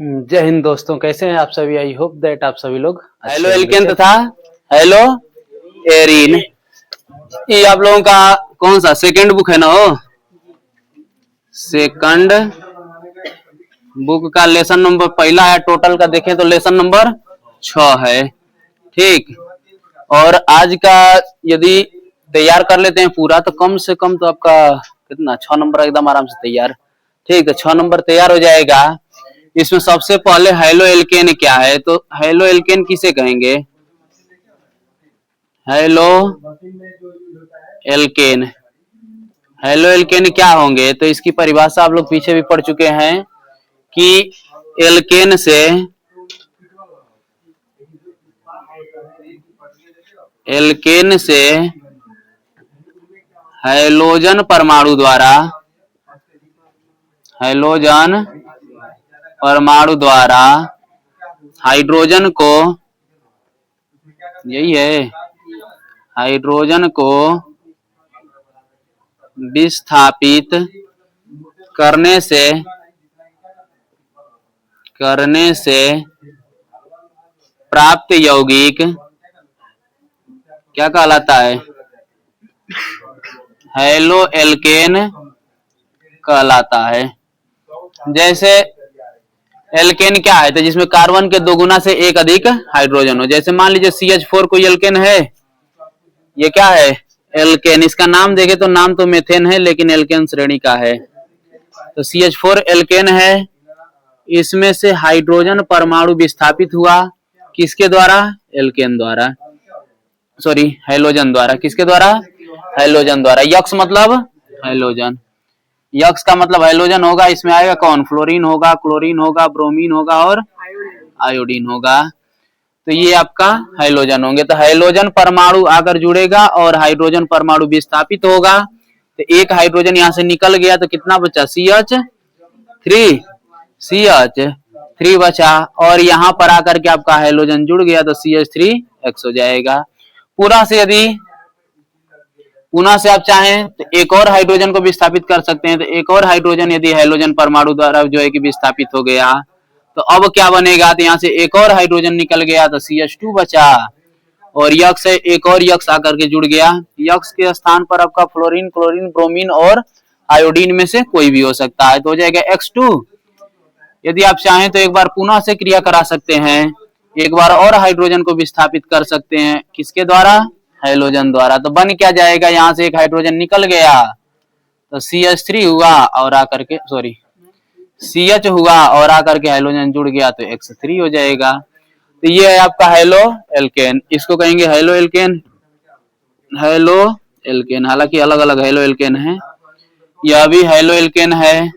जय हिंद दोस्तों, कैसे हैं आप सभी। आई होप दैट आप सभी लोग हेलो एल्केन तथा हेलो एरीन। ये आप लोगों का कौन सा सेकंड बुक है ना? हो सेकंड बुक का लेसन नंबर पहला है। टोटल का देखें तो लेसन नंबर 6 है। ठीक। और आज का यदि तैयार कर लेते हैं पूरा तो कम से कम तो आपका कितना 6 नंबर एकदम आराम से तैयार। ठीक है, 6 नंबर तैयार हो जाएगा। इसमें सबसे पहले हेलो एल्केन क्या है, तो हेलो एल्केन किसे कहेंगे? Halo alkane. हेलो एल्केन क्या होंगे, तो इसकी परिभाषा आप लोग पीछे भी पढ़ चुके हैं कि एल्केन से हैलोजन परमाणु द्वारा हाइड्रोजन को, यही है, हाइड्रोजन को विस्थापित करने से प्राप्त यौगिक क्या कहलाता है? हेलो एल्केन कहलाता है। जैसे एल्केन क्या है, तो जिसमें कार्बन के 2 गुना से 1 अधिक हाइड्रोजन हो। जैसे मान लीजिए CH4 कोई एल्केन है, ये क्या है? एल्केन। इसका नाम देखे तो नाम तो मेथेन है लेकिन एल्केन श्रेणी का है। तो CH4 एल्केन है। इसमें से हाइड्रोजन परमाणु विस्थापित हुआ किसके द्वारा? एल्केन द्वारा, सॉरी हैलोजन द्वारा। किसके द्वारा? हैलोजन द्वारा। यक्स मतलब हैलोजन। यक्स का मतलब हैलोजन होगा। इसमें आएगा कौन? फ्लोरीन होगा, क्लोरीन होगा, ब्रोमीन होगा और आयोडीन होगा। तो ये आपका हैलोजन होंगे। तो हैलोजन परमाणु आकर जुड़ेगा और हाइड्रोजन परमाणु विस्थापित होगा। तो एक हाइड्रोजन यहाँ से निकल गया तो कितना बचा? CH3 बचा। और यहाँ पर आकर के आपका हैलोजन जुड़ गया तो CH3X हो जाएगा। पुनः से आप चाहें तो एक और हाइड्रोजन को विस्थापित कर सकते हैं। तो एक और हाइड्रोजन यदि हैलोजन परमाणु द्वारा जो है कि विस्थापित हो गया तो अब क्या बनेगा? तो यहाँ से एक और हाइड्रोजन निकल गया तो CH2 बचा। और यक्स से एक और यक्स आकर के जुड़ गया। यक्स के स्थान पर आपका फ्लोरीन, क्लोरीन, ब्रोमीन और आयोडीन में से कोई भी हो सकता है, तो हो जाएगा X2। यदि आप चाहें तो एक बार पुनः से क्रिया करा सकते हैं, एक बार और हाइड्रोजन को विस्थापित कर सकते हैं। किसके द्वारा? हैलोजन द्वारा। तो बन क्या जाएगा? यहाँ से एक हाइड्रोजन निकल गया तो CH3 हुआ और आकर के CH हुआ और आकर के हैलोजन जुड़ गया तो X3 हो जाएगा। तो ये है आपका हेलो एल्केन। इसको कहेंगे हेलो एल्केन। हेलो एल्केन, हालांकि अलग अलग हेलो एल्केन है। यह भी हेलो एल्केन है,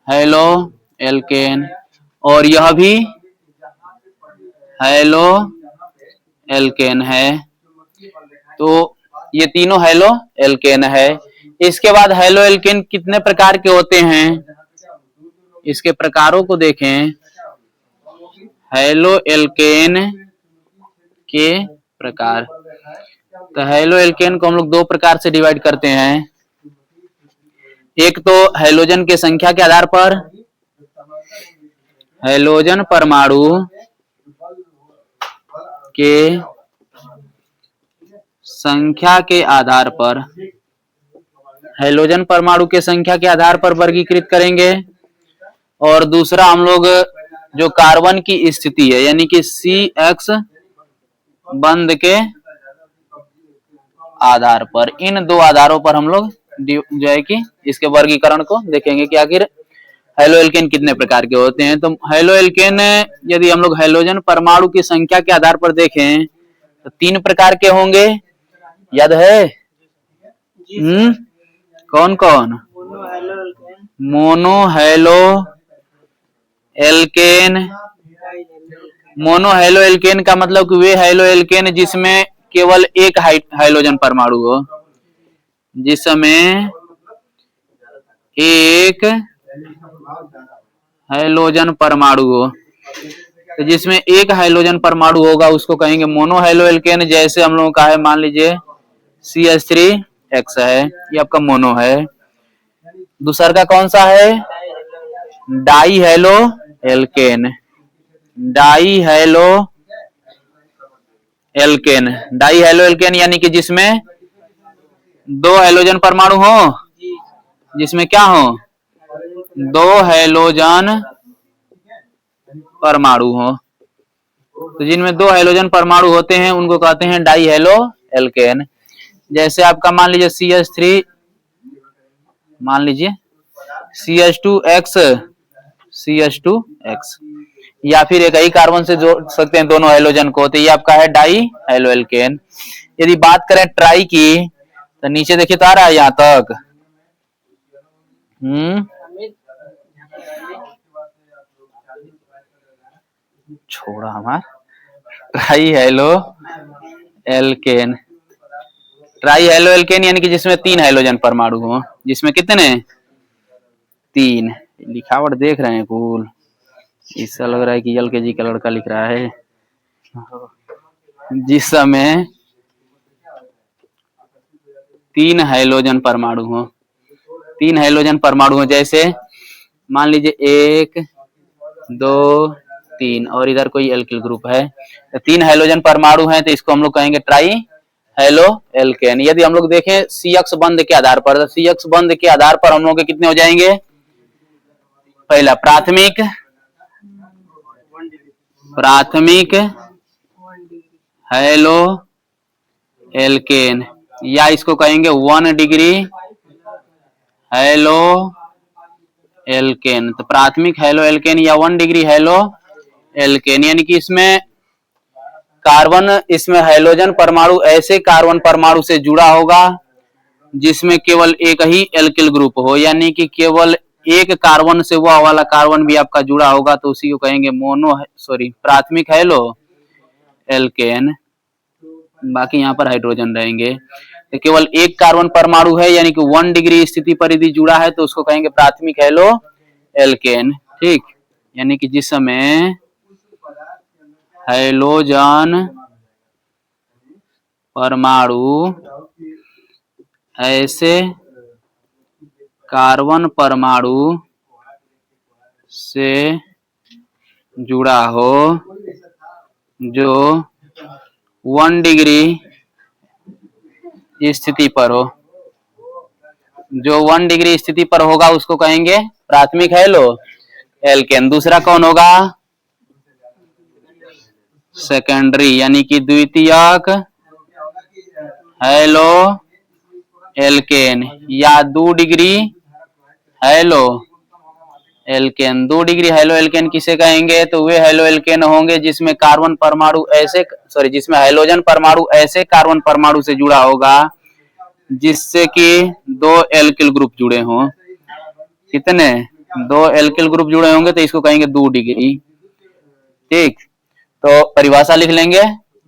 हेलो एल्केन। और यह भी हेलो एल्केन है। तो ये तीनों हेलो एल्केन है। इसके बाद हेलो एल्केन कितने प्रकार के होते हैं, इसके प्रकारों को देखें। हेलो एल्केन के प्रकार, तो हेलो एल्केन को हम लोग 2 प्रकार से डिवाइड करते हैं। एक तो हैलोजन के संख्या के आधार पर, हैलोजन परमाणु के संख्या के आधार पर, हैलोजन परमाणु के संख्या के आधार पर वर्गीकृत करेंगे। और दूसरा हम लोग जो कार्बन की स्थिति है यानी कि CX बंध के आधार पर, इन 2 आधारों पर हम लोग जो है कि इसके वर्गीकरण को देखेंगे कि आखिर हेलो एल्केन कितने प्रकार के होते हैं। तो हेलो एल्केन यदि हम लोग हैलोजन परमाणु की संख्या के आधार पर देखें तो 3 प्रकार के होंगे। याद है? कौन कौन? Mono halo alkane. Mono halo alkane का मतलब कि वे हेलो एल्केन जिसमें केवल एक हाइड्रोजन परमाणु हो, जिसमें एक हाइड्रोजन परमाणु हो। तो जिसमें एक हाइड्रोजन परमाणु होगा उसको कहेंगे मोनो हेलो एल्केन। जैसे हम लोगों का है, मान लीजिए CH3X है, ये आपका मोनो है। दूसरा का कौन सा है? Die halo alkane, die halo alkane, die halo alkane यानी कि जिसमें दो हेलोजन परमाणु हो, जिसमें क्या हो, दो हेलोजन परमाणु हो। तो जिनमें दो हेलोजन परमाणु होते हैं उनको कहते हैं डाई हेलो एल्केन। जैसे आपका मान लीजिए CH3, मान लीजिए CH2X, CH2X, या फिर एक ही कार्बन से जोड़ सकते हैं दोनों हेलोजन को, तो ये आपका है डाई हेलो एल्केन। यदि बात करें ट्राई की, तो नीचे देखिए तो आ रहा है यहां तक, छोड़ा हमार, try halo alkane, try halo alkane यानी कि जिसमें तीन हेलोजन परमाणु हो, जिसमें कितने, तीन। लिखावट देख रहे हैं कूल, इससे लग रहा है कि LKG का लड़का लिख रहा है। जिस समय तीन हाइड्रोजन परमाणु हो, तीन हाइड्रोजन परमाणु हो, जैसे मान लीजिए 1 2 3 और इधर कोई एल्किल ग्रुप है, तो तीन हाइड्रोजन परमाणु हैं, तो इसको हम लोग कहेंगे ट्राई हेलो एल्केन। यदि हम लोग देखें CX बंध के आधार पर, तो CX बंध के आधार पर हम लोग के कितने हो जाएंगे, पहला प्राथमिक, प्राथमिक हेलो एल्केन, या इसको कहेंगे 1 डिग्री हेलो एल्केन। तो प्राथमिक हेलो एल्केन या 1 डिग्री हेलो एल्केन, यानी कि इसमें कार्बन, इसमें हाइड्रोजन परमाणु ऐसे कार्बन परमाणु से जुड़ा होगा जिसमें केवल एक ही एल्किल ग्रुप हो, यानी कि केवल एक कार्बन से वह वाला कार्बन भी आपका जुड़ा होगा, तो उसी को कहेंगे प्राथमिक हेलो एल्केन। बाकी यहाँ पर हाइड्रोजन रहेंगे। तो केवल एक कार्बन परमाणु है, यानी कि 1 डिग्री स्थिति पर यदि जुड़ा है, तो उसको कहेंगे प्राथमिक हेलो एल्केन। ठीक, यानी कि जिस समय हाइड्रोजन परमाणु ऐसे कार्बन परमाणु से जुड़ा हो जो 1 डिग्री स्थिति पर हो, जो 1 डिग्री स्थिति पर होगा उसको कहेंगे प्राथमिक हेलो एल्केन। दूसरा कौन होगा, सेकेंडरी, यानी कि द्वितीयक हेलो एल्केन या 2 degree halo alkane. 2 degree halo alkane किसे कहेंगे, तो वे हेलो एल्केन होंगे जिसमें कार्बन परमाणु ऐसे, जिसमें हाइड्रोजन परमाणु ऐसे कार्बन परमाणु से जुड़ा होगा जिससे कि 2 एल्किल ग्रुप जुड़े हों। कितने, 2 एल्किल ग्रुप जुड़े होंगे, तो इसको कहेंगे 2 डिग्री। ठीक, तो परिभाषा लिख लेंगे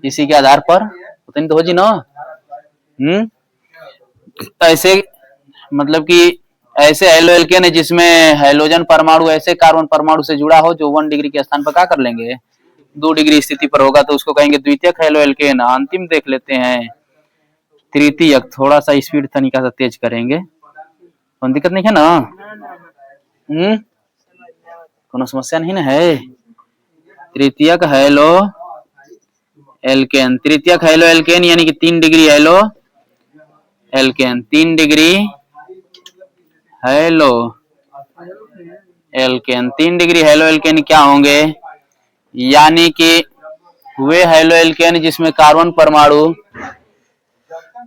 इसी के आधार पर, उतनी तो हो जी ना। ऐसे मतलब कि ऐसे हेलो एल्केन है जिसमें हाइड्रोजन परमाणु ऐसे कार्बन परमाणु से जुड़ा हो जो 1 डिग्री के स्थान पर क्या कर लेंगे, 2 डिग्री स्थिति पर होगा, तो उसको कहेंगे द्वितीयक हेलो एल्केन। अंतिम देख लेते हैं तृतीयक, थोड़ा सा स्पीड तनिका सा तेज करेंगे, कोई दिक्कत नहीं है ना, कोनो समस्या नहीं ना है। तृतीयक हेलो एल्केन, तृतीयक हेलो एल्केन यानी कि 3 degree halo alkane, 3 degree halo alkane. 3 degree halo alkane क्या होंगे, यानी कि वे हेलो एल्केन जिसमें कार्बन परमाणु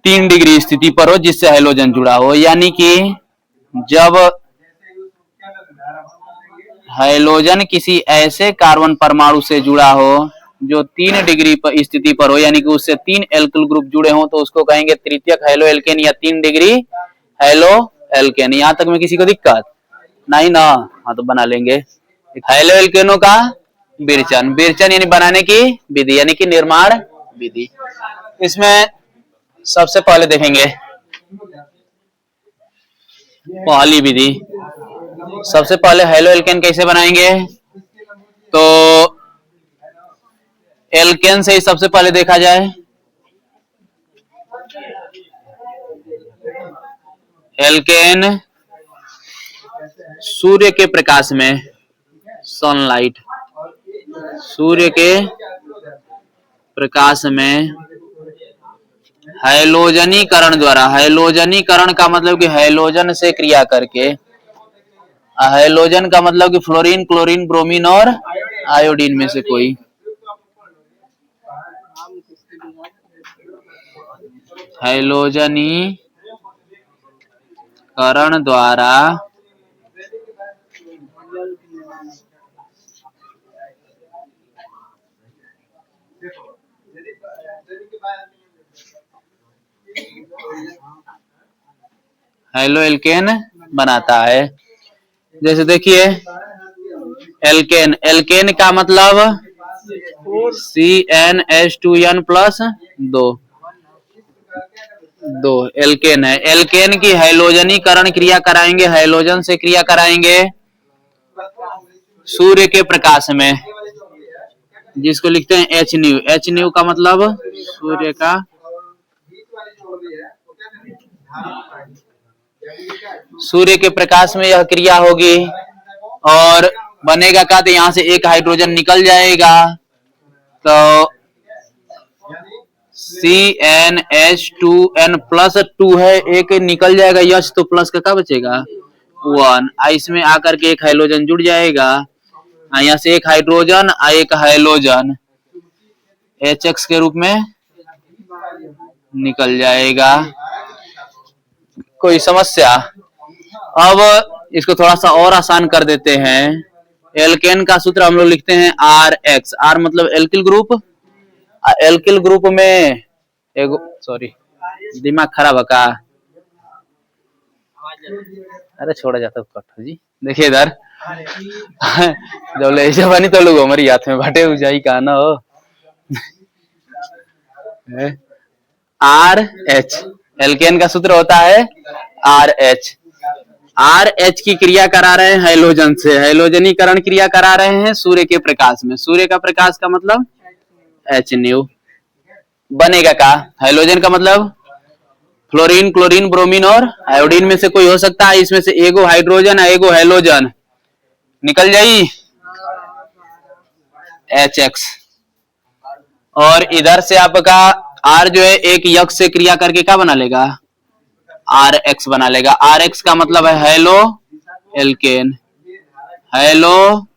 3 डिग्री स्थिति पर हो जिससे हाइड्रोजन जुड़ा हो, यानी कि जब हाइड्रोजन किसी ऐसे कार्बन परमाणु से जुड़ा हो जो 3 डिग्री पर स्थिति पर हो, यानी कि उससे 3 एल्किल ग्रुप जुड़े हों, तो उसको कहेंगे तृतीयक हेलो एल्केन या 3 डिग्री हेलो एल्केन। यहां तक में किसी को दिक्कत नहीं ना, हाँ तो बना लेंगे। हेलो एल्केनों का विरचन, विरचन यानी बनाने की विधि, यानी कि निर्माण विधि। इसमें सबसे पहले देखेंगे पहली विधि, सबसे पहले हेलो एल्केन कैसे बनाएंगे, तो एल्केन से ही सबसे पहले देखा जाए, एल्केन सूर्य के प्रकाश में, सनलाइट, सूर्य के प्रकाश में हैलोजनीकरण द्वारा, हैलोजनीकरण का मतलब कि हैलोजन से क्रिया करके, हैलोजन का मतलब कि फ्लोरीन, क्लोरीन, ब्रोमीन और आयोडीन में से कोई, हैलोजनीकरण द्वारा हेलो एल्केन बनाता है। जैसे देखिए एल्केन, एल्केन का मतलब CnH2n प्लस दो एल्केन है। एल्केन की हैलोजनीकरण क्रिया कराएंगे, हैलोजन से क्रिया कराएंगे सूर्य के प्रकाश में, जिसको लिखते हैं एच न्यू। एच न्यू का मतलब सूर्य का, सूर्य के प्रकाश में यह क्रिया होगी और बनेगा क्या, तो यहां से एक हाइड्रोजन निकल जाएगा, तो CnH2n प्लस 2 है, एक निकल जाएगा यश, तो प्लस का क्या बचेगा 1, इसमें आकर के एक हाइड्रोजन जुड़ जाएगा, यहाँ से एक हाइड्रोजन एक हाइड्रोजन HX के रूप में निकल जाएगा। कोई समस्या? अब इसको थोड़ा सा और आसान कर देते हैं। एल्केन का सूत्र हम लोग लिखते हैं RX, R मतलब एल्किल ग्रुप, एल्किल ग्रुप में एगो, सॉरी दिमाग खराब है का, अरे छोड़ा जाता कट्ठा जी। देखिए इधर जब ले बनी तो लोग हमारी हाथ में बटे हो जाई का ना हो। RH, एल्केन का सूत्र होता है RH, RH की क्रिया करा रहे हैं हैलोजन से, हैलोजनीकरण क्रिया करा रहे हैं सूर्य के प्रकाश में, सूर्य का प्रकाश का मतलब H न्यू, बनेगा का हैलोजन का मतलब फ्लोरीन, क्लोरीन, ब्रोमीन और आयोडीन में से कोई हो सकता है, इसमें से एगो हाइड्रोजन है एगो हैलोजन, निकल जाई HX, और इधर से आपका R जो है एक यक्ष से क्रिया करके क्या बना लेगा RX बना लेगा। RX का मतलब है हेलो एल्केन, हेलो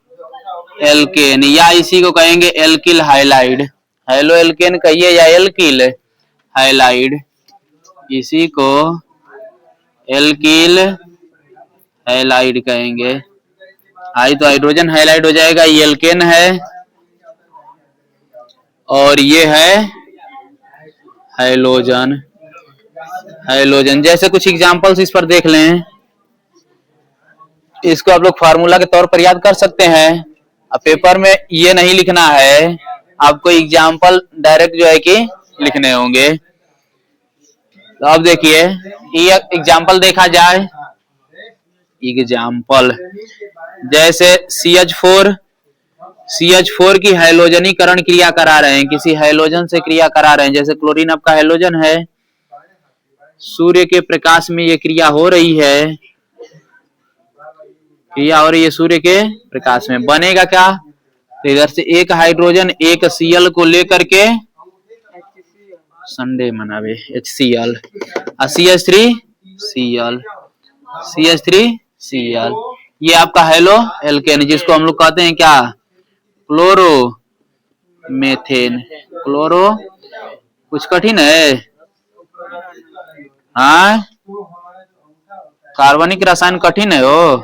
एल्केन, या इसी को कहेंगे एल्किल हाइलाइड, हेलो एल्केन कहिए या एल्किल हाइलाइड, इसी को एल्किल हाइलाइड कहेंगे। आई तो हाइड्रोजन हाइलाइड हो जाएगा, ये एल्केन है और ये है हाइलोजन। हाइलोजन जैसे कुछ एग्जांपल्स इस पर देख लें, इसको आप लोग फार्मूला के तौर पर याद कर सकते हैं, अब पेपर में ये नहीं लिखना है, आपको एग्जांपल डायरेक्ट जो है कि लिखने होंगे। तो अब देखिए ये एग्जांपल देखा जाए, एग्जांपल जैसे CH4 की हैलोजनीकरण क्रिया करा रहे हैं, किसी हैलोजन से क्रिया करा रहे हैं, जैसे क्लोरीन आपका हैलोजन है, सूर्य के प्रकाश में ये क्रिया हो रही है, क्रिया हो रही है सूर्य के प्रकाश में, बनेगा क्या, तो इधर से एक हाइड्रोजन एक Cl को लेकर के संडे मनावे HCl, CH3Cl, ये आपका हेलो एल्केन, जिसको हम लोग कहते हैं क्या क्लोरो मेथेन। क्लोरो कुछ कठिन है, हाँ कार्बनिक रसायन कठिन है हो,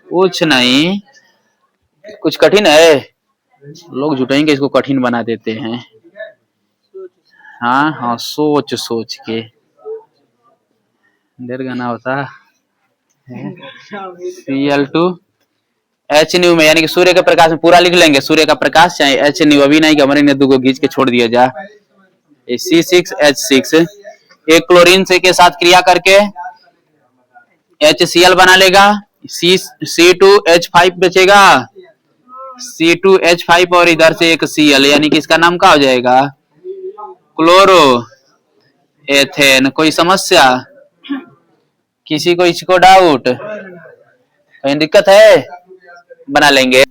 कुछ नहीं, कुछ कठिन है, लोग जुटाएंगे इसको कठिन बना देते हैं। हाँ हाँ सोच सोच के देर गाना होता है। Cl2 H न्यू में, यानी कि सूर्य के प्रकाश में, पूरा लिख लेंगे सूर्य का प्रकाश चाहे H न्यू, अभी नहीं कि हमारे ने दो खींच के छोड़ दिया जा। C6H6 एक क्लोरीन से के साथ क्रिया करके HCl बना लेगा, C2H5 बचेगा, C2H5 और इधर से एक Cl, यानी कि इसका नाम क्या हो जाएगा क्लोरो एथेन। कोई समस्या, किसी को इसको डाउट? कहीं दिक्कत है? बना लेंगे।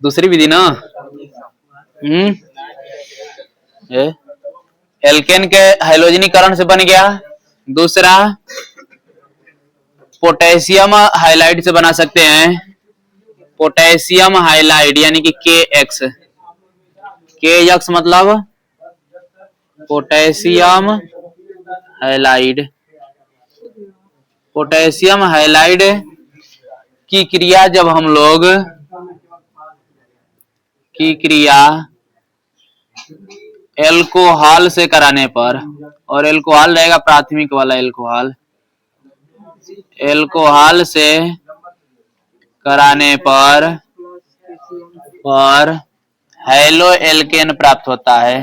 दूसरी विधि ना, ये एल्केन के हाइड्रोजनीकरण से बन गया। दूसरा पोटेशियम हाइलाइड से बना सकते हैं। पोटेशियम हाइलाइड यानी कि KX, KX मतलब पोटेशियम हाइलाइड। पोटेशियम हाइलाइड की क्रिया जब हम लोग की क्रिया एल्कोहल से कराने पर, और एल्कोहल रहेगा प्राथमिक वाला एल्कोहल, एल्कोहल से कराने पर हैलो एल्केन प्राप्त होता है।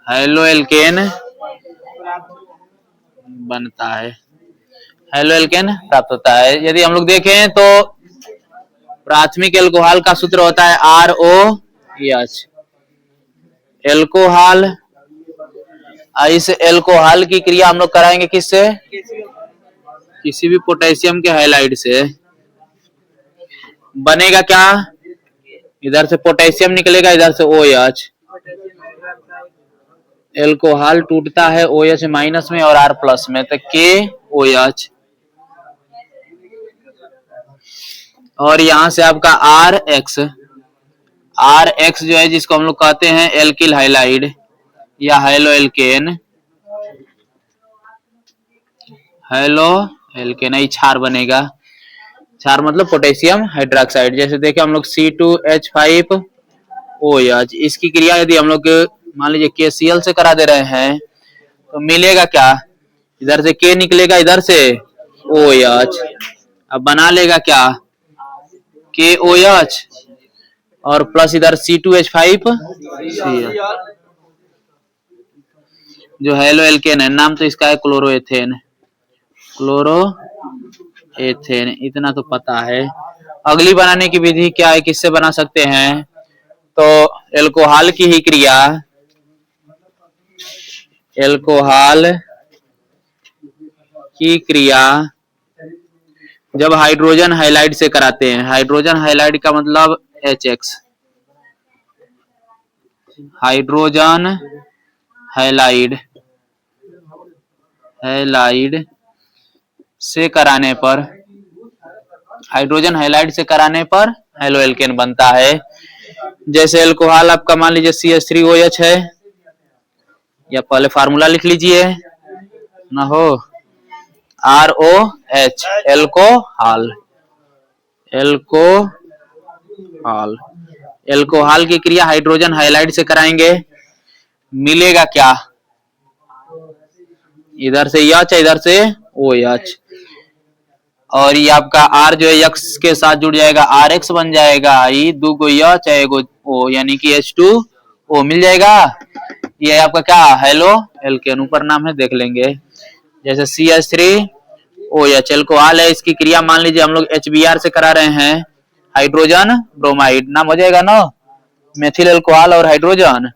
हैलो एल्केन बनता है, हैलो एल्केन प्राप्त होता है। यदि हम लोग देखें तो प्राथमिक एल्कोहल का सूत्र होता है ROH। एल्कोहल, इस एल्कोहल की क्रिया हम लोग कराएंगे किससे? किसी भी पोटेशियम के हाइलाइड से। बनेगा क्या? इधर से पोटेशियम निकलेगा, इधर से OH। एल्कोहल टूटता है OH माइनस में और R प्लस में, तो KOH। और यहां से आपका RX जो है, जिसको हम लोग कहते हैं एल्किल हाइलाइड या हैलो एल्केन, हैलो एल्केन, ही क्षार बनेगा। क्षार मतलब पोटेशियम हाइड्रोक्साइड। जैसे देखे हम लोग C2H5OH, इसकी क्रिया यदि हम लोग मान लीजिए KCl से करा दे रहे हैं तो मिलेगा क्या? इधर से K निकलेगा, इधर से OH। अब बना लेगा क्या? KOH और प्लस इधर C2H5Cl, जो हैलो एल्केन है। नाम तो इसका है क्लोरोएथेन, क्लोरोएथेन, इतना तो पता है। अगली बनाने की विधि क्या है, किससे बना सकते हैं? तो एल्कोहल की ही क्रिया, एल्कोहल की क्रिया जब हाइड्रोजन हाइलाइड से कराते हैं। हाइड्रोजन हाइलाइड का मतलब HX, हाइड्रोजन हाइलाइड से कराने पर, हाइड्रोजन हाइलाइड से कराने पर हैलो एल्केन बनता है। जैसे एल्कोहल आपका मान लीजिए CH3OH है, या पहले फार्मूला लिख लीजिए ना, हो ROH, एल्कोहल। एल्कोहल, एल्कोहल की क्रिया हाइड्रोजन हाइलाइड से कराएंगे, मिलेगा क्या? इधर से H, इधर से OH, और ये आपका R जो है X के साथ जुड़ जाएगा, RX बन जाएगा। ये दो गो H है, एगो O, यानी कि H2O मिल जाएगा। ये आपका क्या? हैलो एल्केन, ऊपर नाम है, देख लेंगे। जैसे CH3OH एल्कोहल है, इसकी क्रिया मान लीजिए हम लोग HBr से करा रहे हैं, हाइड्रोजन ब्रोमाइड नाम हो जाएगा ना, मेथिल एल्कोहल और हाइड्रोजन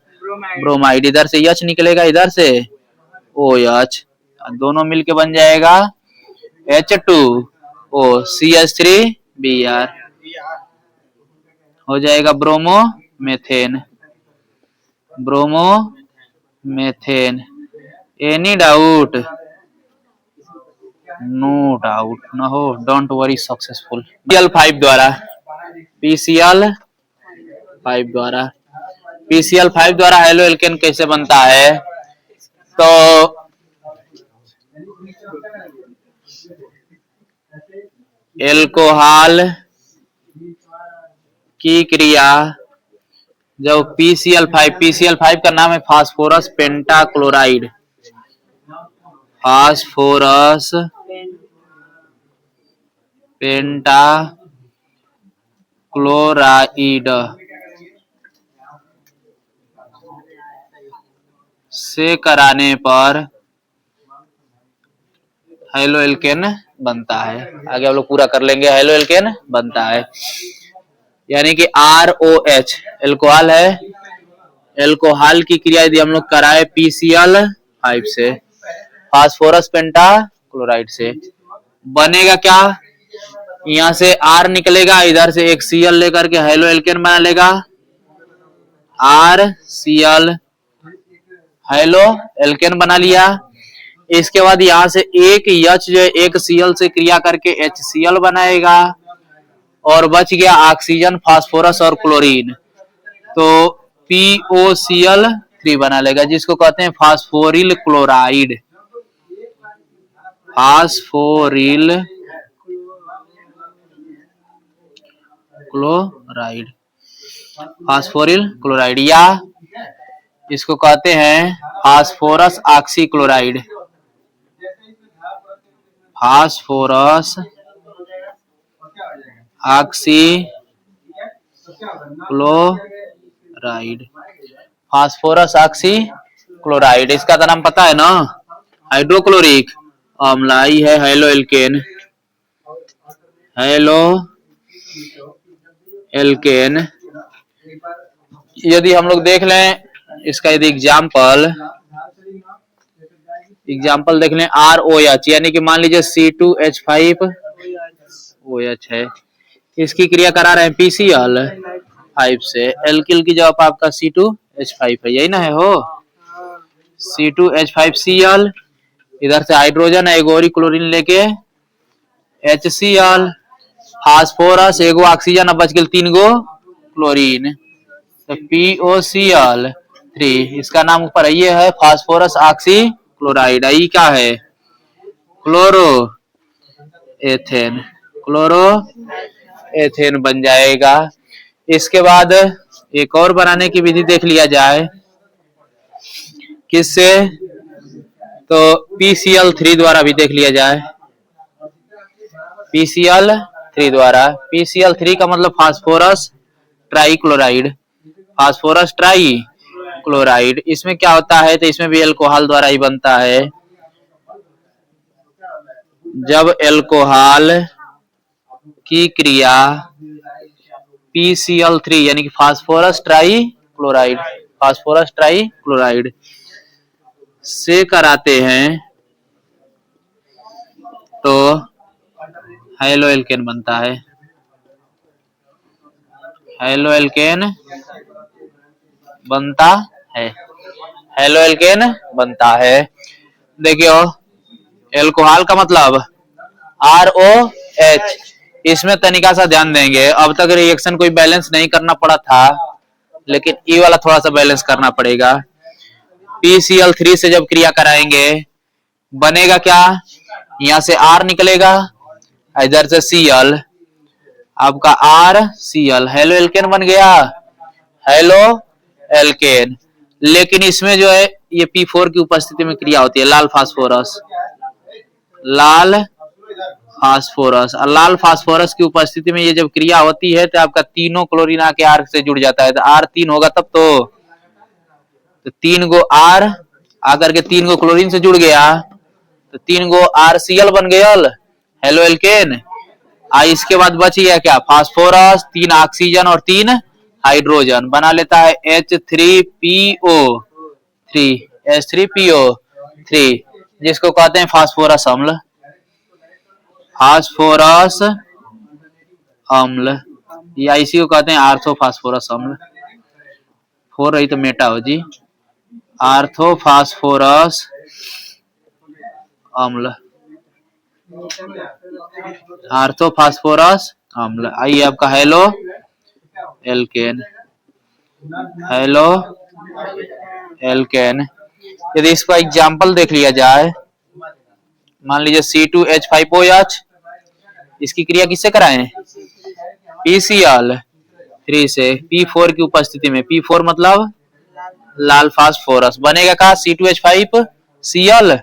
ब्रोमाइड। इधर से H निकलेगा, इधर से OH, दोनों मिलके बन जाएगा H2O, CH3Br, हो जाएगा bromo methane, bromo methane. Any doubt? No doubt, ना हो, डोंट वरी, सक्सेसफुल। PCl5 द्वारा, PCl5 द्वारा हैलो एल्केन कैसे बनता है? तो एल्कोहल की क्रिया जब PCl5 का नाम है फास्फोरस पेंटाक्लोराइड, फास्फोरस पेंटाक्लोराइड से कराने पर हैलो एल्केन बनता है। आगे हम लोग पूरा कर लेंगे। हैलो एल्केन बनता है, यानी कि ROH एल्कोहल है, एल्कोहल की क्रिया यदि हम लोग कराए PCl5 से, फास्फोरस पेंटाक्लोराइड से, बनेगा क्या, यहाँ से R निकलेगा, इधर से एक Cl लेकर के हेलो एल्केन बना लेगा, RCl हेलो एल्केन बना लिया। इसके बाद यहाँ से एक H जो है एक Cl से क्रिया करके HCl बनाएगा और बच गया ऑक्सीजन, फास्फोरस और क्लोरीन, तो POCl3 बना लेगा, जिसको कहते हैं फास्फोरिल क्लोराइड। फास्फोरिल क्लोराइड, फास्फोरिल क्लोराइड, या इसको कहते हैं phosphorus oxychloride, phosphorus oxychloride, phosphorus oxychloride. इसका तो नाम पता है ना, हाइड्रोक्लोरिक अम्ल। आई है हेलो एल्केन, हेलो एल्केन। यदि हम लोग देख लें इसका, यदि एग्जाम्पल देख लें ROH, यानी कि मान लीजिए C2H5OH है, इसकी क्रिया करा रहे हैं PCl5 से, एल्किल की जगह आपका C2H5 है, यही ना है हो, C2H5Cl, इधर से हाइड्रोजन है, एक और क्लोरीन लेके HCl, फास्फोरस, एगो ऑक्सीजन, अब बच गए 3 गो क्लोरीन, तो POCl3। इसका नाम ऊपर ये है फास्फोरस ऑक्सीक्लोराइड। आई क्या है, क्लोरो एथेन, क्लोरो एथेन बन जाएगा। इसके बाद एक और बनाने की विधि देख लिया जाए, किससे, तो PCl3 द्वारा भी देख लिया जाए, PCl3 द्वारा। PCl3 का मतलब फास्फोरस ट्राइक्लोराइड, फास्फोरस ट्राइक्लोराइड। इसमें क्या होता है, तो इसमें भी एल्कोहल द्वारा ही बनता है। जब एल्कोहल की क्रिया PCl3 यानी कि फास्फोरस ट्राइक्लोराइड, फास्फोरस ट्राइक्लोराइड से कराते हैं, तो हेलो एल्केन बनता है, हेलो एल्केन बनता है, हेलो एल्केन बनता है। देखियो एल्कोहल का मतलब ROH, इसमें तनिका सा ध्यान देंगे, अब तक रिएक्शन कोई बैलेंस नहीं करना पड़ा था, लेकिन ये वाला थोड़ा सा बैलेंस करना पड़ेगा। PCl3 से जब क्रिया कराएंगे बनेगा क्या, यहाँ से R निकलेगा, इधर से Cl, आपका RCl, हेलो एल्केन बन गया, हेलो एल्केन। लेकिन इसमें जो है ये P4 की उपस्थिति में क्रिया होती है, लाल फास्फोरस, लाल फास्फोरस, और लाल फास्फोरस की उपस्थिति में ये जब क्रिया होती है तो आपका तीनों क्लोरीन आके R से जुड़ जाता है, तो R3 होगा तब तो 3 गो R आकर के 3 गो क्लोरीन से जुड़ गया, तो 3 गो RCl बन गया, हेलो एल्केन। इसके बाद बच गया क्या, फास्फोरस, 3 ऑक्सीजन और 3 हाइड्रोजन, बना लेता है H3PO3, जिसको कहते हैं फास्फोरस अम्ल, फास्फोरस अम्ल, या इसी को कहते हैं आर्थोफास्फोरस अम्ल। 4 रही तो मेटा हो जी, आर्थोफास्फोरस अम्ल, आर्थोफास्फोरस अम्ल। आइए आपका हेलो एल्केन, हेलो एल्केन। यदि इसका एग्जाम्पल देख लिया जाए, मान लीजिए C2H5OH, इसकी क्रिया किससे कराएं, PCl3 से, P4 की उपस्थिति में, P4 मतलब लाल फास्फोरस, बनेगा का C2H5Cl,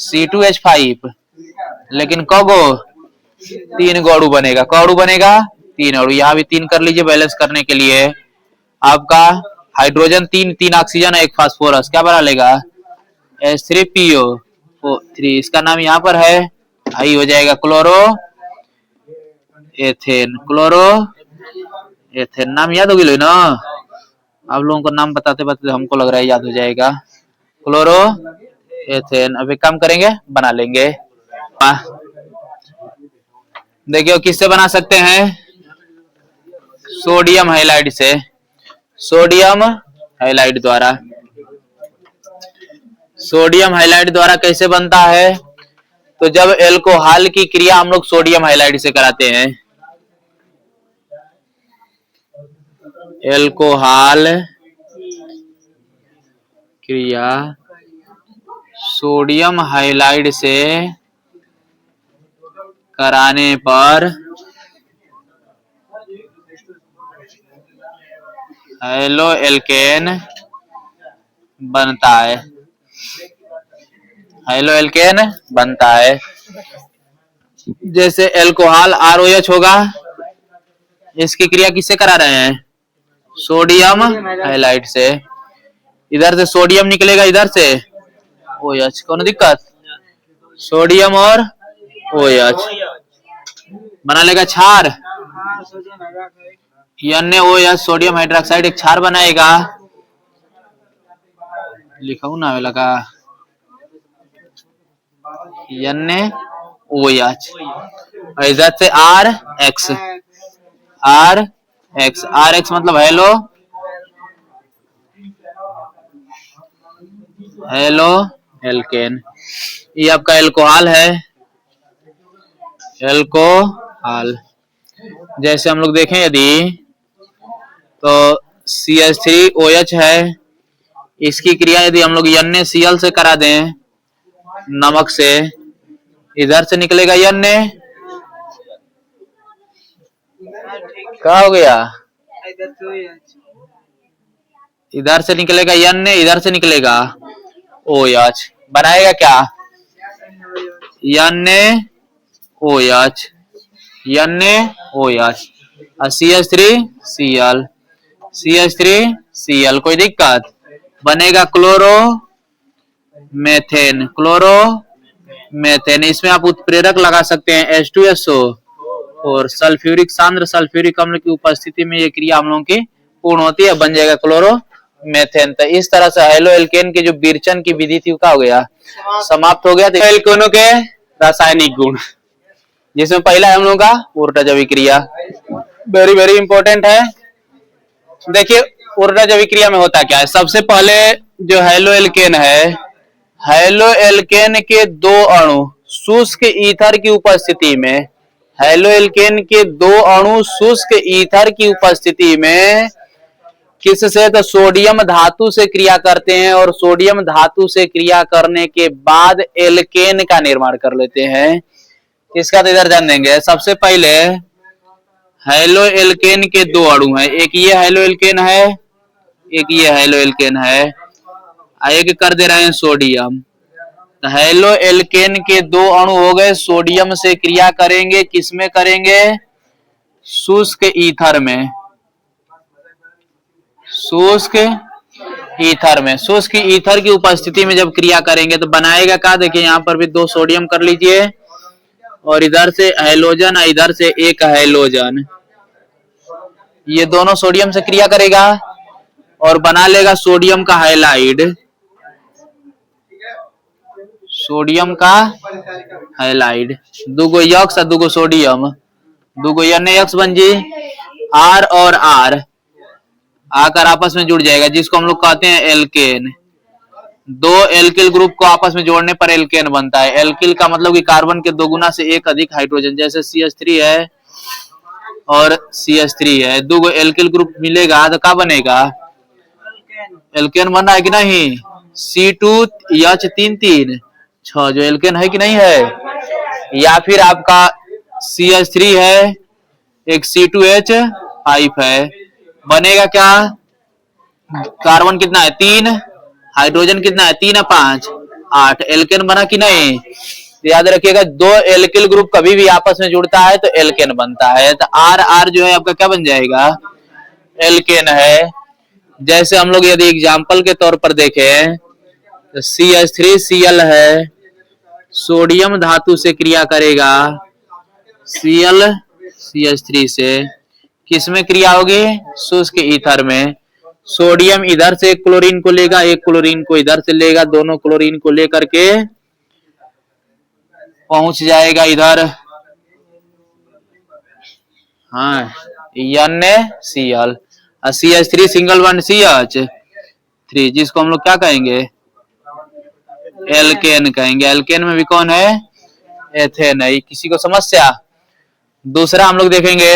C2H5, लेकिन कगो 3 गो अणु बनेगा, कड़ू बनेगा 3 अणु, यहाँ भी 3 कर लीजिए बैलेंस करने के लिए। आपका हाइड्रोजन 3 ऑक्सीजन और 1 फास्फोरस, क्या बना लेगा, H3PO3, इसका नाम यहाँ पर है, आई हो जाएगा क्लोरो एथेन, क्लोरो एथेन। नाम याद हो गया ना, आप लोगों को नाम बताते बताते हमको लग रहा है याद हो जाएगा, क्लोरो एथेन। अब एक काम करेंगे, बना लेंगे, देखिए किससे बना सकते हैं, सोडियम हाइलाइड से, सोडियम हाइलाइड द्वारा। सोडियम हाइलाइड द्वारा कैसे बनता है, तो जब एल्कोहल की क्रिया हम लोग सोडियम हाइलाइड से कराते हैं, एल्कोहल क्रिया सोडियम हाइलाइड से कराने पर हेलो एल्केन बनता है, हेलो एल्केन बनता है। जैसे एल्कोहल ROH होगा, इसकी क्रिया किससे करा रहे हैं, सोडियम हाइलाइड से। इधर से सोडियम निकलेगा, इधर से OH, कौन दिक्कत, सोडियम और OH बना लेगा क्षार, NaOH सोडियम हाइड्रोक्साइड एक क्षार बनाएगा, लिखा हूं ना लगा, NaOH। इधर से RX, RX मतलब हेलो एल्केन। ये आपका एल्कोहल है, एल्कोहल। जैसे हम लोग देखें यदि तो CH3OH है, इसकी क्रिया यदि हम लोग NaCl से करा दें, नमक से, इधर से निकलेगा Na, क्या हो गया, इधर से निकलेगा Na, इधर से निकलेगा OH, बनाएगा क्या, NaOH, NaOH, CH3Cl, CH3Cl, कोई दिक्कत, बनेगा क्लोरो मेथेन, क्लोरो मेथेन। इसमें आप उत्प्रेरक लगा सकते हैं H2SO, और सल्फ्यूरिक, सांद्र सल्फ्यूरिक अम्ल की उपस्थिति में ये क्रिया हम लोगों की पूर्ण होती है, बन जाएगा क्लोरो मेथेन। तो इस तरह से हेलो एल्केन की जो विरचन की विधि थी क्या हो गया, समाप्त हो गया। तो एल्केनों के रासायनिक गुण, जिसमें पहला है हम लोगों का ऊर्टजवी क्रिया, वेरी वेरी इंपॉर्टेंट है। देखिए ऊर्टजवी क्रिया में होता क्या है, सबसे पहले जो हेलो एल्केन है, हेलो एल्केन के दो अणु शुष्क ईथर की उपस्थिति में, हेलो एल्केन के दो अणु शुष्क ईथर की उपस्थिति में किससे, तो सोडियम धातु से क्रिया करते हैं, और सोडियम धातु से क्रिया करने के बाद एल्केन का निर्माण कर लेते हैं। किसका, तो इधर ध्यान देंगे। सबसे पहले हेलो एल्केन के दो अणु हैं, एक ये हेलो एल्केन है, एक ये हेलो एल्केन है, एक कर दे रहे हैं सोडियम। तो हेलो एल्केन के दो अणु हो गए, सोडियम से क्रिया करेंगे, किसमें करेंगे, शुष्क ईथर में, शुष्क ईथर में, शुष्क ईथर की उपस्थिति में जब क्रिया करेंगे तो बनाएगा क्या, देखिए यहाँ पर भी दो सोडियम कर लीजिए, और इधर से हैलोजन, इधर से एक हैलोजन, ये दोनों सोडियम से क्रिया करेगा और बना लेगा सोडियम का हाइलाइड, सोडियम का हाइलाइड, दूगो यक्स दूगो सोडियम, दूगो NaX बन जी, R और R आकर आपस में जुड़ जाएगा, जिसको हम लोग कहते हैं एल्केन। दो एल्किल ग्रुप को आपस में जोड़ने पर एल्केन बनता है। एल्किल का मतलब कि कार्बन के दो गुना से एक अधिक हाइड्रोजन, जैसे CH3 है और CH3 है, दो एल्किल ग्रुप मिलेगा तो क्या बनेगा, एल्केन बना है कि नहीं, C2H3 6 जो एल्केन है कि नहीं है, या फिर आपका CH3 है, एक C2H5 है, बनेगा क्या, कार्बन कितना है 3, हाइड्रोजन कितना है 3 और 5 8, एल्केन बना कि नहीं। तो याद रखिएगा दो एल्किल ग्रुप कभी भी आपस में जुड़ता है तो एल्केन बनता है। तो R R जो है आपका क्या बन जाएगा, एल्केन है। जैसे हम लोग यदि एग्जाम्पल के तौर पर देखें तो CH3Cl है, सोडियम धातु से क्रिया करेगा, Cl CH3 से, किसमें क्रिया होगी, शुष्क ईथर में। सोडियम इधर से एक क्लोरीन को लेगा, एक क्लोरीन को इधर से लेगा, दोनों क्लोरीन को लेकर के पहुंच जाएगा इधर हाँ NaCl, CH3 single bond CH3, जिसको हम लोग क्या कहेंगे, एल्केन कहेंगे। एल्केन में भी कौन है, एथेन है। किसी को समस्या? दूसरा हम लोग देखेंगे,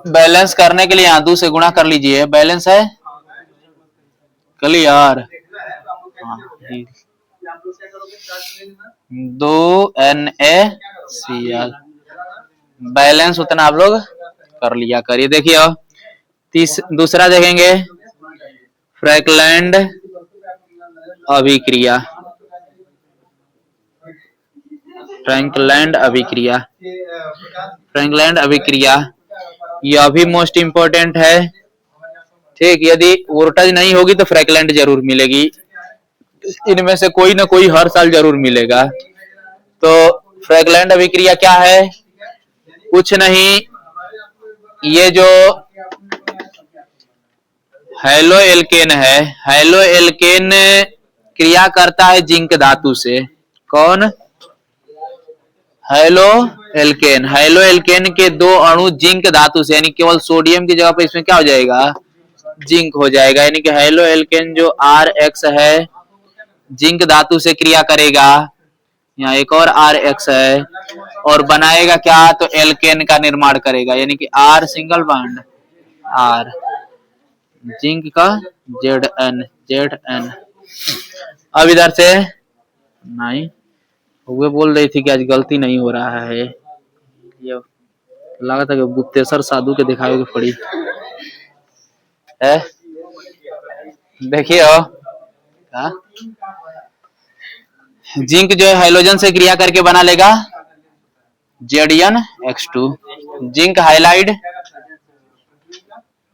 बैलेंस करने के लिए यहाँ 2 से गुणा कर लीजिए, बैलेंस है क्लियर। 2NaCl बैलेंस उतना आप लोग कर लिया करिए। देखिए दूसरा देखेंगे, फ्रैकलैंड अभिक्रिया। फ्रैंकलैंड अभिक्रिया, फ्रैंकलैंड अभिक्रिया यह भी मोस्ट इंपोर्टेंट है। ठीक, यदि वोल्टेज नहीं होगी तो फ्रैकलैंड जरूर मिलेगी, इनमें से कोई ना कोई हर साल जरूर मिलेगा। तो फ्रैकलैंड अभिक्रिया क्या है, कुछ नहीं, ये जो हैलो एल्केन है, हैलो एल्केन क्रिया करता है जिंक धातु से। कौन, हैलो एल्केन। हैलो एल्केन के 2 अणु जिंक धातु से, यानी केवल सोडियम की जगह पर इसमें क्या हो जाएगा, जिंक हो जाएगा। यानी कि हैलो एल्केन जो RX है जिंक धातु से क्रिया करेगा, यहाँ एक और RX है, और बनाएगा क्या, तो एल्केन का निर्माण करेगा। यानी कि R single bond R, zinc का ZN। अब इधर से नहीं, वो बोल रही थी कि आज गलती नहीं हो रहा है, ये लगा था कि गुप्तेश्वर साधु के दिखावे की पड़ी है। देखिए जिंक जो है हाइड्रोजन से क्रिया करके बना लेगा ZnX2, zinc halide,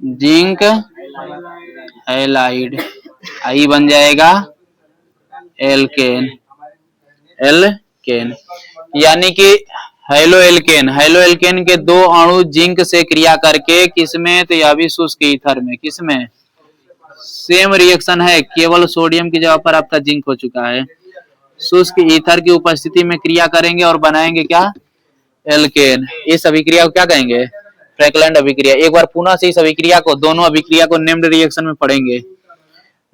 zinc halide आई बन जाएगा एल्केन, एल्केन। यानी कि हैलो एल्केन, हैलो एल्केन के 2 अणु जिंक से क्रिया करके किसमें, तो यह भी शुष्क ईथर में, किसमें, सेम रिएक्शन है, केवल सोडियम की जगह पर आपका जिंक हो चुका है। शुष्क ईथर की उपस्थिति में क्रिया करेंगे और बनाएंगे क्या, एल्केन। इस अभिक्रिया को क्या कहेंगे, फ्रैकलैंड अभिक्रिया। एक बार पुनः से इस अभिक्रिया को, दोनों अभिक्रिया को नेम्ड रिएक्शन में पढ़ेंगे।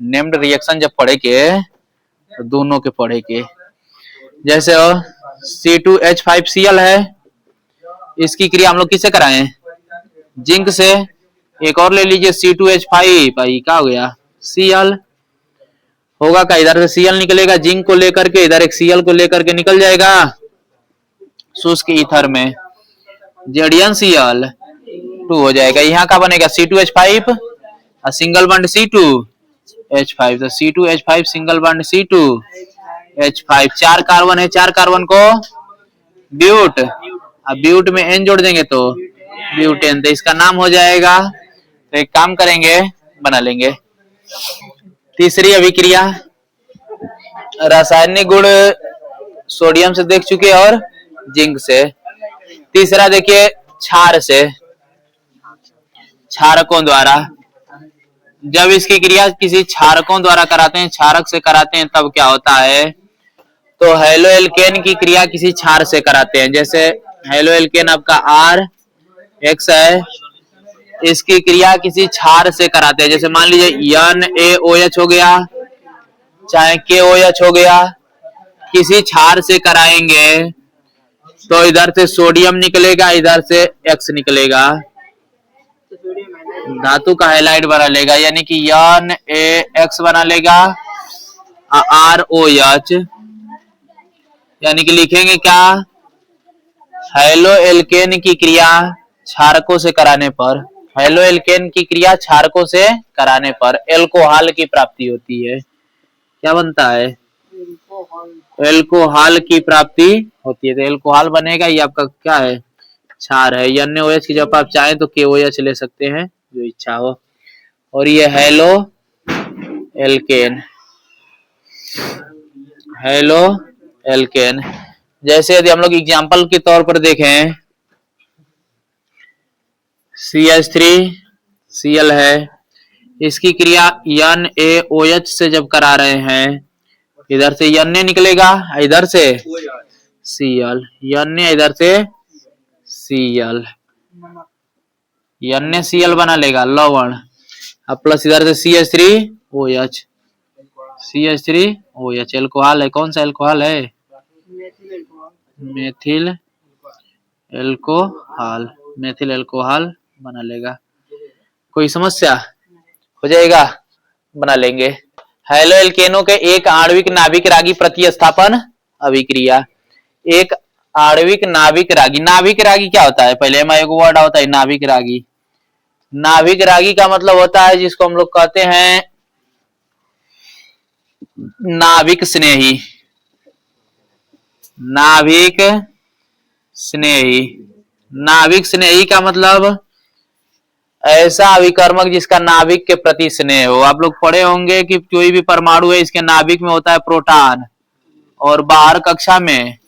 नेम्ड रिएक्शन जब पढ़ेंगे तो दोनों के पढ़ेंगे। जैसे C2H5Cl है, इसकी क्रिया हम लोग किससे कराएं, जिंक से। एक और ले लीजिए C2H5, भाई क्या हो गया, Cl होगा क्या, इधर से Cl निकलेगा, जिंक को लेकर के इधर एक Cl को लेकर के निकल जाएगा शुष्क ईथर में, ZnCl2 हो जाएगा। यहाँ का बनेगा C2H5 सिंगल बॉन्ड C2H5, तो C2H5 single bond C2H5, 4 carbon है, 4 कार्बन को ब्यूट, अब ब्यूट में N जोड़ देंगे तो ब्यूटेन, तो इसका नाम हो जाएगा। तो एक काम करेंगे, बना लेंगे। तीसरी अभिक्रिया, रासायनिक गुण सोडियम से देख चुके और जिंक से। तीसरा देखिए क्षार से, क्षारकों द्वारा। जब इसकी क्रिया किसी क्षारकों द्वारा कराते हैं, क्षारक से कराते हैं, तब क्या होता है, तो हैलो एल्केन की क्रिया किसी क्षार से कराते हैं। जैसे हैलो एल्केन आपका RX है, इसकी क्रिया किसी क्षार से कराते हैं। जैसे मान लीजिए NaOH हो गया, चाहे KOH हो गया, किसी क्षार से कराएंगे तो इधर से सोडियम निकलेगा, इधर से X निकलेगा, धातु का हैलाइड बना लेगा, यानी कि NaX बना लेगा ROH। यानी कि लिखेंगे क्या, हैलो एल्केन की क्रिया क्षारकों से कराने पर, हैलो एल्केन की क्रिया क्षारकों से कराने पर एल्कोहल की प्राप्ति होती है। क्या बनता है, एल्कोहल की प्राप्ति होती है। तो एल्कोहल बनेगा, ये आपका क्या है, क्षार है। NaOH की जब आप चाहें तो KOH ले सकते हैं, जो इच्छा हो। और ये हैलो एल्केन, हैलो एल्केन। जैसे यदि हम लोग एग्जाम्पल के तौर पर देखें, CH3Cl है, इसकी क्रिया NaOH से जब करा रहे हैं, इधर से Na निकलेगा, इधर से Cl, N इधर से Cl, N Cl बना लेगा लवण, अब प्लस इधर से CH3OH, CH3OH एल्कोहल है। कौन सा एल्कोहल है? मेथिल एल्कोहल, मेथिल एल्कोहल बना लेगा। कोई समस्या? हो जाएगा, बना लेंगे। हैलो एल्केनो के एक आणविक नाभिक रागी प्रतिस्थापन अभिक्रिया। एक आणविक नाभिक रागी, नाभिक रागी क्या होता है? पहले में एक वर्ड होता है नाभिक रागी। नाभिक रागी का मतलब होता है जिसको हम लोग कहते हैं नाभिक स्नेही। नाभिक स्नेही, नाभिक स्नेही का मतलब ऐसा अभिकर्मक जिसका नाभिक के प्रति स्नेह हो। आप लोग पढ़े होंगे कि कोई भी परमाणु है इसके नाभिक में होता है प्रोटॉन और बाहर कक्षा में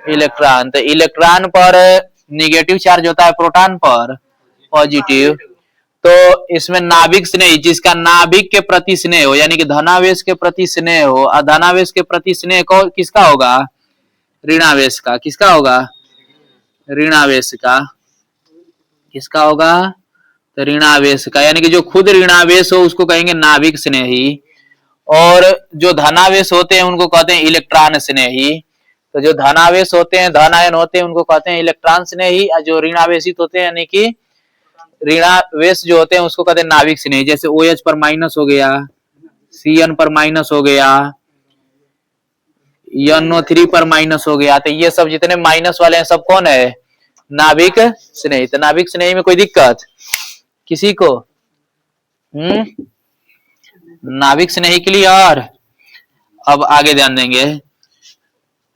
इलेक्ट्रॉन। तो इलेक्ट्रॉन पर निगेटिव चार्ज होता है, प्रोटॉन पर पॉजिटिव। तो इसमें नाभिक स्नेही जिसका नाभिक के प्रति स्नेह हो, यानी कि धनावेश के प्रति स्नेह हो। धनावेश के प्रति स्नेह को किसका होगा? ऋणावेश का। किसका होगा? ऋणावेश का। किसका होगा? तो ऋणावेश का, यानी कि जो खुद ऋणावेश हो उसको कहेंगे नाभिक स्नेही, और जो धनावेश होते हैं उनको कहते हैं इलेक्ट्रॉन स्नेही। तो जो धनावेश होते हैं, धन आयन होते हैं, उनको कहते हैं इलेक्ट्रॉन स्नेही, और जो ऋणावेशित होते हैं यानी कि ऋणावेश जो होते हैं उसको कहते हैं नाभिक स्नेही। जैसे OH पर माइनस हो गया, Cn पर माइनस हो गया, NO3 पर माइनस हो गया। तो ये सब जितने माइनस वाले हैं सब कौन है? नाभिक स्नेही। तो नाभिक स्नेही में कोई दिक्कत किसी को? नाभिक स्नेही क्लियर? अब आगे ध्यान देंगे।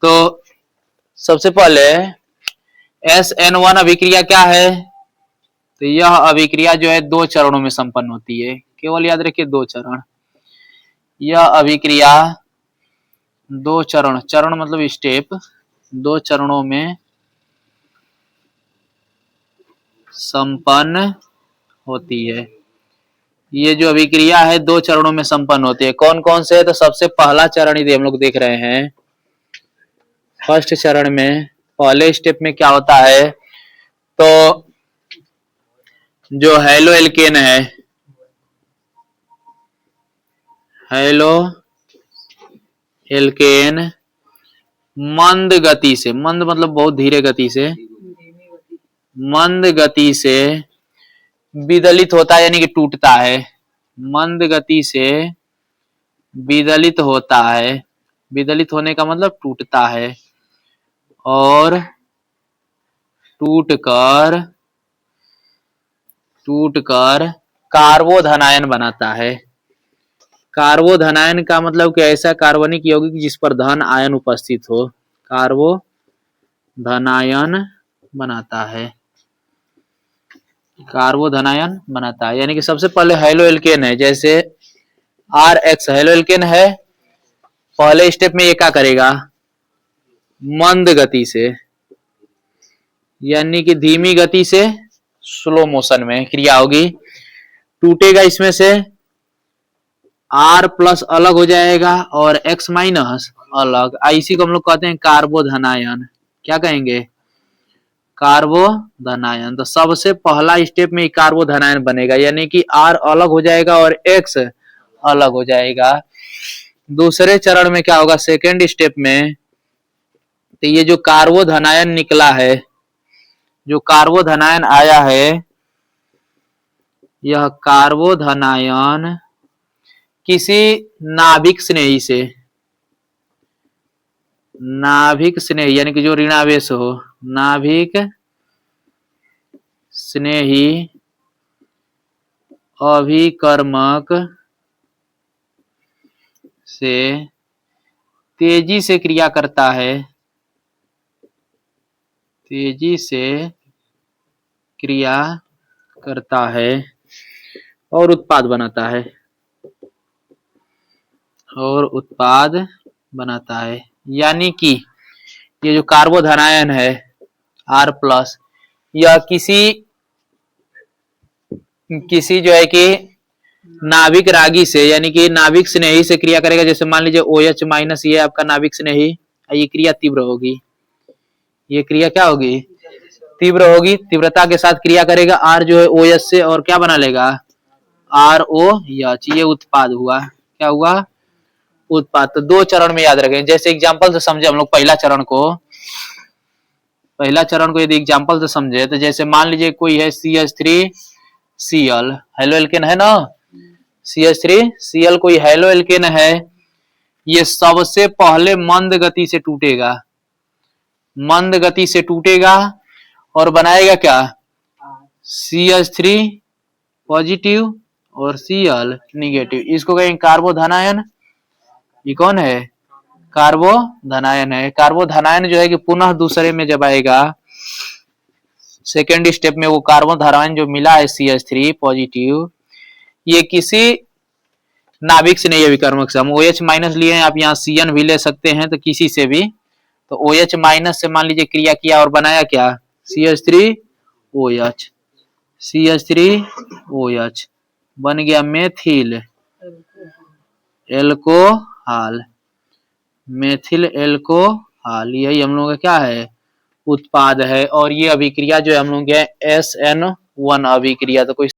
तो सबसे पहले SN1 अभिक्रिया क्या है? तो यह अभिक्रिया जो है 2 चरणों में संपन्न होती है। केवल याद रखिए 2 चरण। यह अभिक्रिया 2 चरण, चरण मतलब स्टेप, 2 चरणों में संपन्न होती है। ये जो अभिक्रिया है 2 चरणों में संपन्न होती है। कौन कौन से है? तो सबसे पहला चरण यदि हम लोग देख रहे हैं, फर्स्ट चरण में पहले स्टेप में क्या होता है? तो जो हैलो एल्केन है, हैलो एल्केन मंद गति से, मंद मतलब बहुत धीरे गति से, मंद गति से विदलित होता है, यानी कि टूटता है। मंद गति से विदलित होता है। विदलित होने का मतलब टूटता है, और टूटकर कार्बोधनायन बनाता है। कार्बोधनायन का मतलब कि ऐसा कार्बनिक यौगिक जिस पर धन आयन उपस्थित हो, कार्बोधनायन बनाता है। कार्बोधनायन बनाता है, यानी कि सबसे पहले हैलो एल्केन है, जैसे RH हैलो एल्केन है। पहले स्टेप में ये क्या करेगा? मंद गति से, यानी कि धीमी गति से, स्लो मोशन में क्रिया होगी। टूटेगा इसमें से, R+ अलग हो जाएगा और X- अलग। इसी को हम लोग कहते हैं कार्बोधनायन। क्या कहेंगे? कार्बोधनायन। तो सबसे पहला स्टेप में कार्बोधनायन बनेगा, यानी कि R अलग हो जाएगा और X अलग हो जाएगा। दूसरे चरण में क्या होगा? सेकेंड स्टेप में, तो ये जो कार्बोधनायन निकला है, जो कार्बोधनायन आया है, यह कार्बोधनायन किसी नाभिक स्नेही से, नाभिक स्नेही यानी कि जो ऋणावेश हो, नाभिक स्नेही अभिकर्मक से तेजी से क्रिया करता है, तेजी से क्रिया करता है और उत्पाद बनाता है, और उत्पाद बनाता है। यानी कि ये जो कार्बोधनायन है R+, यह किसी जो है कि नाभिक रागी से, यानी कि नाभिक स्नेही से क्रिया करेगा। जैसे मान लीजिए OH- ये आपका नाभिक स्नेही, ये क्रिया तीव्र होगी। ये क्रिया क्या होगी, तीव्र होगी, तीव्रता के साथ क्रिया करेगा, आर जो है OH से, और क्या बना लेगा, ROH, ये उत्पाद हुआ, क्या हुआ, उत्पाद। तो दो चरण में याद रखें, जैसे एग्जांपल से समझे हम लोग पहला चरण को यदि एग्जांपल से समझे तो जैसे मान लीजिए कोई है CH3Cl, हेलो एल्केन है ना, CH3Cl कोई हेलो एल्केन है, ये सबसे पहले मंद गति से टूटेगा और बनाएगा क्या, CH3 पॉजिटिव और Cl निगेटिव, इसको कहेंगे कार्बोधनायन। ये कौन है, कार्बोधनायन है। कार्बोधनायन जो है कि पुनः दूसरे में जब आएगा, सेकेंड स्टेप में, वो कार्बोधनायन जो मिला है CH3 पॉजिटिव, ये किसी नाभिक से नहीं है विकर्मक से, हम OH माइनस लिए हैं, आप यहाँ CN भी ले सकते हैं, तो किसी से भी, तो OH माइनस से मान लीजिए क्रिया किया और बनाया क्या, CH3OH बन गया मेथिल एल्कोहल, यही हम लोग का क्या है, उत्पाद है। और ये अभिक्रिया जो है हम लोग के SN1 अभिक्रिया, तो कोई